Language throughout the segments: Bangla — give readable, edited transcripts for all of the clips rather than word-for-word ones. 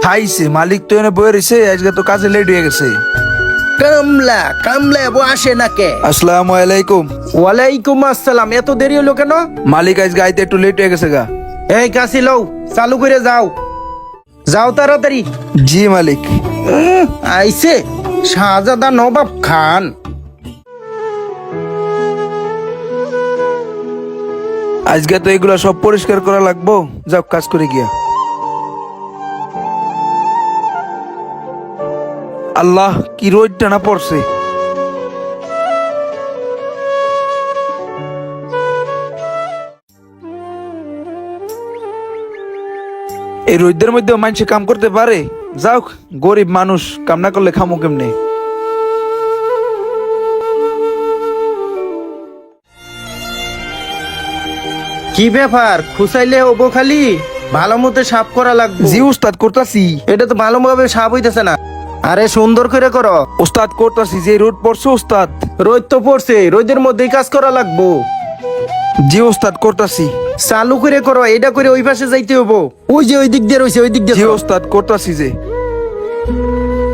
খাইছে মালিক তো এনে বয়ে রয়েছে, আজকে তো কাজে লেট হয়ে গেছে। কামলা কামলা এবো আসে না কে? আসসালামু আলাইকুম। ওয়ালাইকুম আসসালাম। এত দেরি হলো কেন? মালিক আজকে আইতে একটু লেট হয়ে গেছে গা। এই কাশি লও, চালু করে যাও, যাও তাড়াতাড়ি। জি মালিক। আইছে শাহজাদা নবাব খান। আজকে তো এগুলা সব পরিষ্কার করা লাগবো, যাও কাজ করে গিয়া। আল্লাহ কি রোদ টানা পড়ছে। এই রোদের মধ্যে মানুষ কাম করতে পারে? যাও, গরিব মানুষ কাম না করলে খামো কেমনে? কি ব্যাপার, খুসাইলে হবো খালি? ভালো মতো সাফ করা লাগবে। জি উস্তাদ করতাছি। এটা তো ভালোভাবে সাফ হইতেছে না। আরে সুন্দর করে করো। উস্তাদ করতাছি, যে রোদ পড়ছে উস্তাদ। রোদ তো পড়ছে, রোদের মধ্যেই কাজ করা লাগবো। জি উস্তাদ করতাছি। চালু করে করো, এটা করে ওই পাশে যাইতে হবো। ওই যে ওই দিক দিয়ে রয়েছে, ওই দিক দিয়ে জি করো। উস্তাদ করতাছি যে।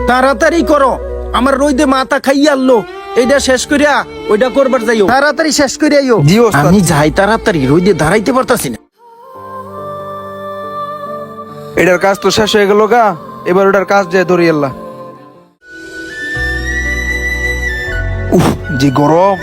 তাড়াতাড়ি করো, আমার রোদে মাথা খাইয়া আনলো। এটা শেষ করিয়া ওইটা করবার যাইও, তাড়াতাড়ি শেষ করে আইও। জি ওস্তাদ। আমি যাই তাড়াতাড়ি, রোদে দাঁড়াইতে পারতাছি না। এটার কাজ তো শেষ হয়ে গেল গা, এবার ওটার কাজ যায় ধরি আল্লাহ। উফ যে গরম।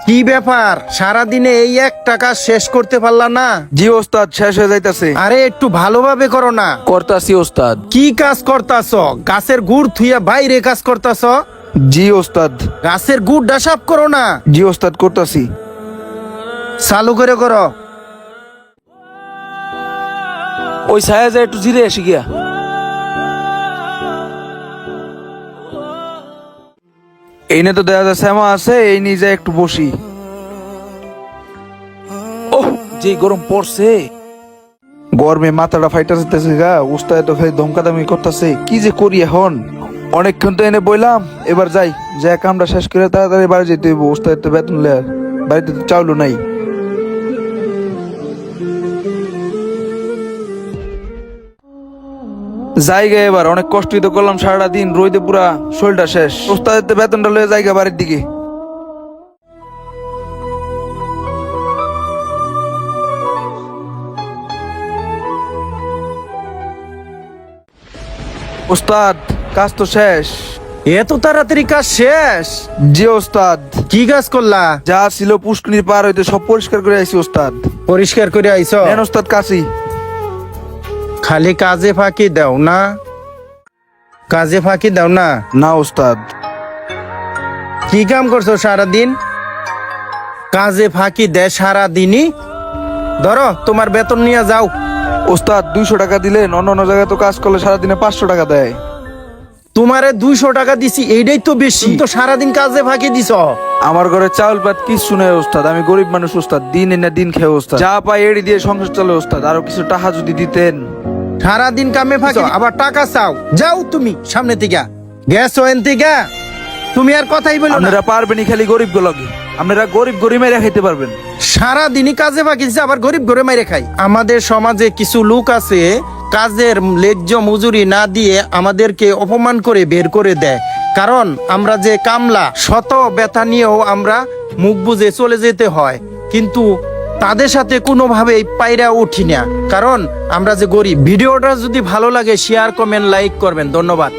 কি ব্যাপার, সারাদিনে এই একটা কাজ শেষ করতে পারলা না? জি ওস্তাদ, শেষ হয়ে যাইতাছে। আরে একটু ভালোভাবে করো না। করতাছি ওস্তাদ। কি কাজ করতাছ? গাছের গুড় থুইয়া বাইরে কাজ করতাছ? জি ওস্তাদ। গাছের গুড় সাফ করো না। জি ওস্তাদ করতাছি। চালু করে করো। ওই ছায়া যায় একটু জিরে আসি গিয়া। এই নিয়ে তো দেখা যায় শ্যামা আছে, এই নিয়ে যায় একটু বসি। ও যে গরম পড়ছে, গরমে মাথাটা ফাইটা যেতেছে গা। উস্তাদ তো খালি ধমকাধামি করতেছে, কি যে করি এখন। অনেকক্ষণ তো এনে বইলাম, এবার যাই, যে কামটা শেষ করে তাড়াতাড়ি বাড়ি যেতে হইব। উস্তাদ তো বেতন লে, বাড়িতে তো চাউলও নাই। জায়গা এবার অনেক কষ্টই তো করলাম সারাটা দিন, রইতে পুরা শরীরটা শেষ। উস্তাদের তো বেতনটা লয়ে জায়গা বাড়ির দিকে। উস্তাদ কাজ তো শেষ। এত তাড়াতাড়ি কাজ শেষ? জি ওস্তাদ। কি কাজ করলা? যা ছিল পুষ্করিণীর পার হইতে সব পরিষ্কার করে আইছি ওস্তাদ। পরিষ্কার করে আইছো? নেন ওস্তাদ কাশি। খালি কাজে ফাঁকি দাও না, কাজে ফাঁকি দাও না। না ওস্তাদ। কি কাম করছো সারাদিন? কাজে ফাঁকি দেয় সারাদিনই। ধরো তোমার বেতন নিয়ে যাও। ওস্তাদ 200 টাকা দিলেন, অন্য অন্য জায়গায় তো কাজ করলে সারাদিনে 500 টাকা দেয়। তোমারে 200 টাকা দিছি, এইটাই তো বেশি। তুমি তো সারাদিন কাজে ফাঁকি দিছ। আমার ঘরে চাউল ভাত কিছু নেই ওস্তাদ, আমি গরিব মানুষ ওস্তাদ, দিন এনে দিন খেয়ে ওস্তাদ, যা পাই এড়ি দিয়ে সংসার চলে ওস্তাদ। আরো কিছু টাকা যদি দিতেন। সারাদিন কামে ফাঁকি আবার টাকা চাও? যাও তুমি সামনে থেকে, গেছো এন থেকে। তুমি আর কথাই বলো না। আপনারা পারবেনই খালি গরিব গুলোকে, আপনারা গরিব মেরে খাইতে পারবেন। সারাদিনই কাজে ফাঁকি দিছে, আবার গরিব ঘরে মাইরে খাই। আমাদের সমাজে কিছু লোক আছে, কাজের ন্যায্য মজুরি না দিয়ে আমাদেরকে অপমান করে বের করে দেয়। কারণ আমরা যে কামলা, শত ব্যথা নিয়েও আমরা মুখ বুজে চলে যেতে হয়, কিন্তু তাদের সাথে কোনোভাবেই পাইরা উঠি না, কারণ আমরা যে গরিব। ভিডিওটা যদি ভালো লাগে শেয়ার কমেন্ট লাইক করবেন। ধন্যবাদ।